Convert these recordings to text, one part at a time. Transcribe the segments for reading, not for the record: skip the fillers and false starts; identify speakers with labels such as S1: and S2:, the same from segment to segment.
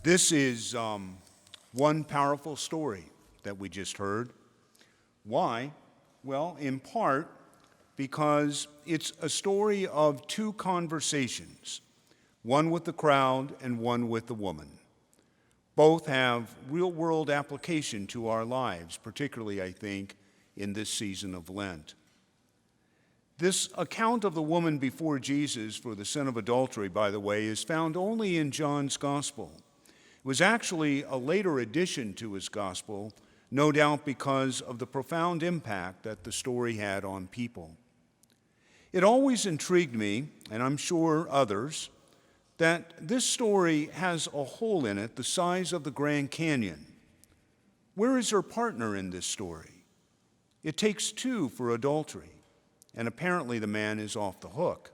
S1: This is one powerful story that we just heard. Why? Well, in part because it's a story of two conversations, one with the crowd and one with the woman. Both have real-world application to our lives, particularly, I think, in this season of Lent. This account of the woman before Jesus for the sin of adultery, by the way, is found only in John's Gospel. It was actually a later addition to his Gospel, no doubt because of the profound impact that the story had on people. It always intrigued me, and I'm sure others, that this story has a hole in it the size of the Grand Canyon. Where is her partner in this story? It takes two for adultery, and apparently the man is off the hook.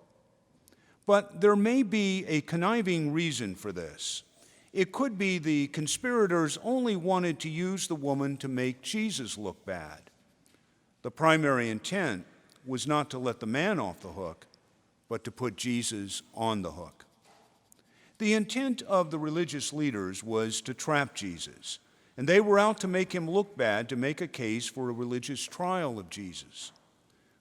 S1: But there may be a conniving reason for this. It could be the conspirators only wanted to use the woman to make Jesus look bad. The primary intent was not to let the man off the hook, but to put Jesus on the hook. The intent of the religious leaders was to trap Jesus, and they were out to make him look bad to make a case for a religious trial of Jesus.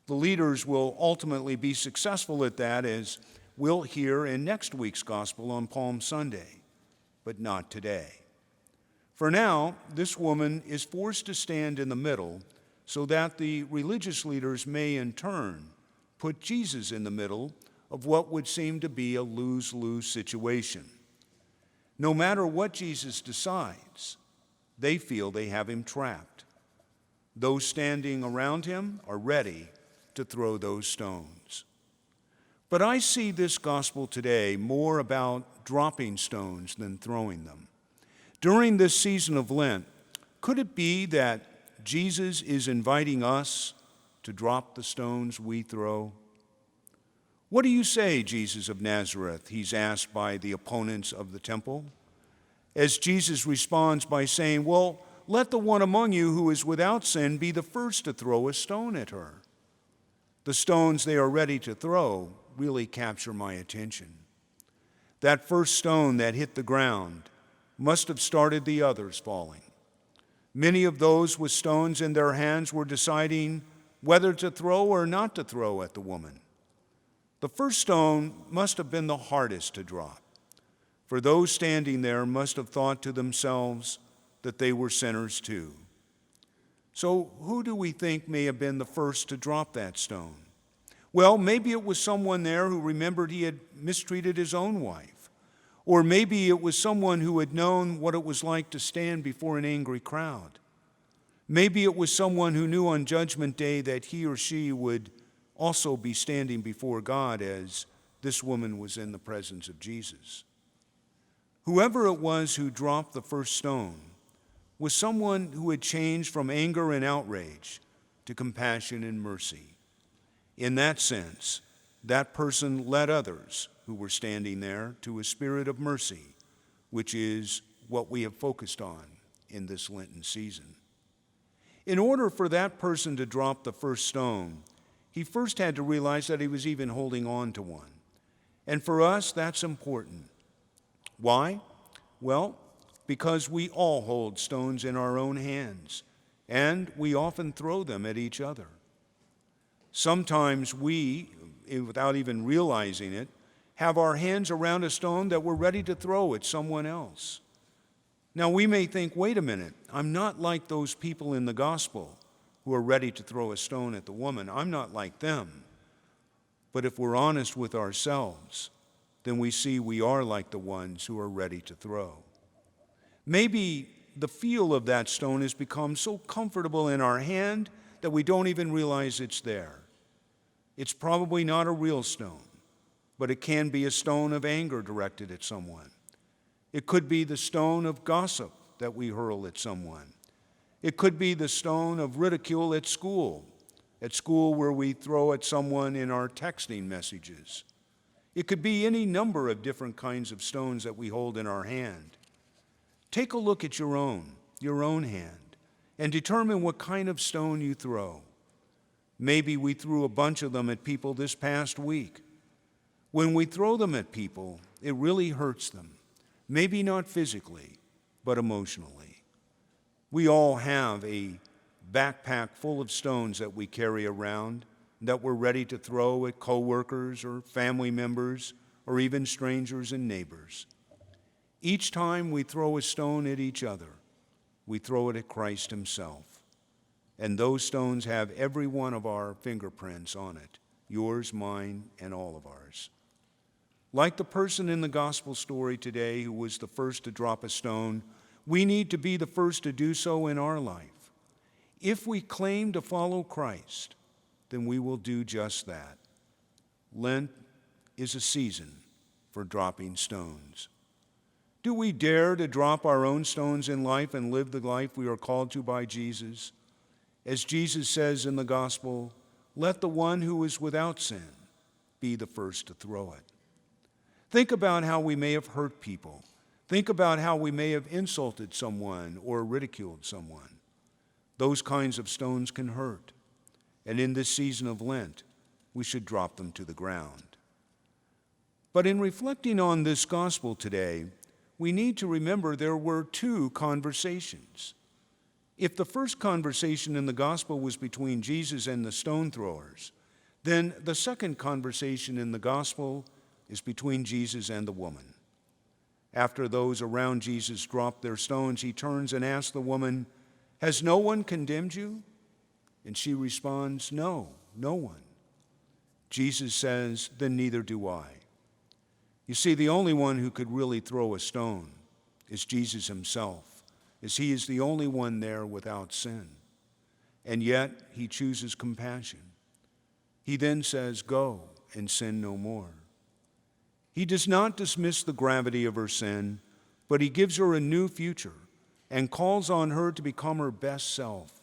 S1: The leaders will ultimately be successful at that, as we'll hear in next week's Gospel on Palm Sunday, but not today. For now, this woman is forced to stand in the middle so that the religious leaders may in turn put Jesus in the middle of what would seem to be a lose-lose situation. No matter what Jesus decides, they feel they have him trapped. Those standing around him are ready to throw those stones. But I see this gospel today more about dropping stones than throwing them. During this season of Lent, could it be that Jesus is inviting us to drop the stones we throw? What do you say, Jesus of Nazareth? He's asked by the opponents of the temple. As Jesus responds by saying, well, let the one among you who is without sin be the first to throw a stone at her. The stones they are ready to throw really capture my attention. That first stone that hit the ground must have started the others falling. Many of those with stones in their hands were deciding whether to throw or not to throw at the woman. The first stone must have been the hardest to drop, for those standing there must have thought to themselves that they were sinners too. So who do we think may have been the first to drop that stone? Well, maybe it was someone there who remembered he had mistreated his own wife. Or maybe it was someone who had known what it was like to stand before an angry crowd. Maybe it was someone who knew on Judgment Day that he or she would also be standing before God as this woman was in the presence of Jesus. Whoever it was who dropped the first stone was someone who had changed from anger and outrage to compassion and mercy. In that sense, that person led others who were standing there to a spirit of mercy, which is what we have focused on in this Lenten season. In order for that person to drop the first stone, he first had to realize that he was even holding on to one. And for us, that's important. Why? Well, because we all hold stones in our own hands, and we often throw them at each other. Sometimes we, without even realizing it, have our hands around a stone that we're ready to throw at someone else. Now we may think, wait a minute, I'm not like those people in the gospel who are ready to throw a stone at the woman. I'm not like them. But if we're honest with ourselves, then we see we are like the ones who are ready to throw. Maybe the feel of that stone has become so comfortable in our hand that we don't even realize it's there. It's probably not a real stone, but it can be a stone of anger directed at someone. It could be the stone of gossip that we hurl at someone. It could be the stone of ridicule at school where we throw at someone in our texting messages. It could be any number of different kinds of stones that we hold in our hand. Take a look at your own hand, and determine what kind of stone you throw. Maybe we threw a bunch of them at people this past week. When we throw them at people, it really hurts them. maybe not physically, but emotionally. We all have a backpack full of stones that we carry around that we're ready to throw at coworkers or family members or even strangers and neighbors. Each time we throw a stone at each other, we throw it at Christ himself. And those stones have every one of our fingerprints on it, yours, mine, and all of ours. Like the person in the gospel story today who was the first to drop a stone, we need to be the first to do so in our life. If we claim to follow Christ, then we will do just that. Lent is a season for dropping stones. Do we dare to drop our own stones in life and live the life we are called to by Jesus? As Jesus says in the gospel, let the one who is without sin be the first to throw it. Think about how we may have hurt people. Think about how we may have insulted someone or ridiculed someone. Those kinds of stones can hurt. And in this season of Lent, we should drop them to the ground. But in reflecting on this gospel today, we need to remember there were two conversations. If the first conversation in the gospel was between Jesus and the stone throwers, then the second conversation in the gospel is between Jesus and the woman. After those around Jesus drop their stones, he turns and asks the woman, "Has no one condemned you?" And she responds, "No, no one." Jesus says, "Then neither do I." You see, the only one who could really throw a stone is Jesus himself, as he is the only one there without sin. And yet, he chooses compassion. He then says, "Go and sin no more." He does not dismiss the gravity of her sin, but he gives her a new future and calls on her to become her best self.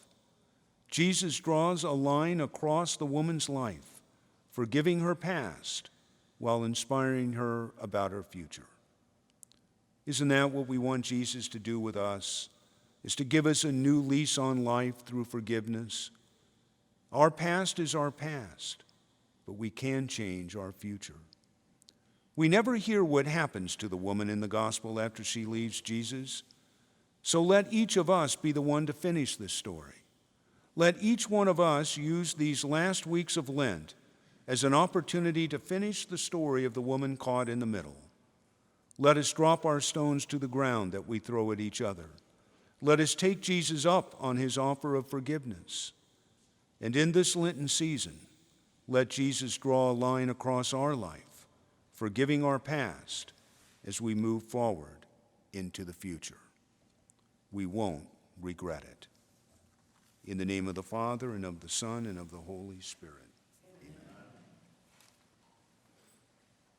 S1: Jesus draws a line across the woman's life, forgiving her past while inspiring her about her future. Isn't that what we want Jesus to do with us? Is to give us a new lease on life through forgiveness. Our past is our past, but we can change our future. We never hear what happens to the woman in the gospel after she leaves Jesus. So let each of us be the one to finish this story. Let each one of us use these last weeks of Lent as an opportunity to finish the story of the woman caught in the middle. Let us drop our stones to the ground that we throw at each other. Let us take Jesus up on his offer of forgiveness. And in this Lenten season, let Jesus draw a line across our life, forgiving our past as we move forward into the future. We won't regret it. In the name of the Father, and of the Son, and of the Holy Spirit.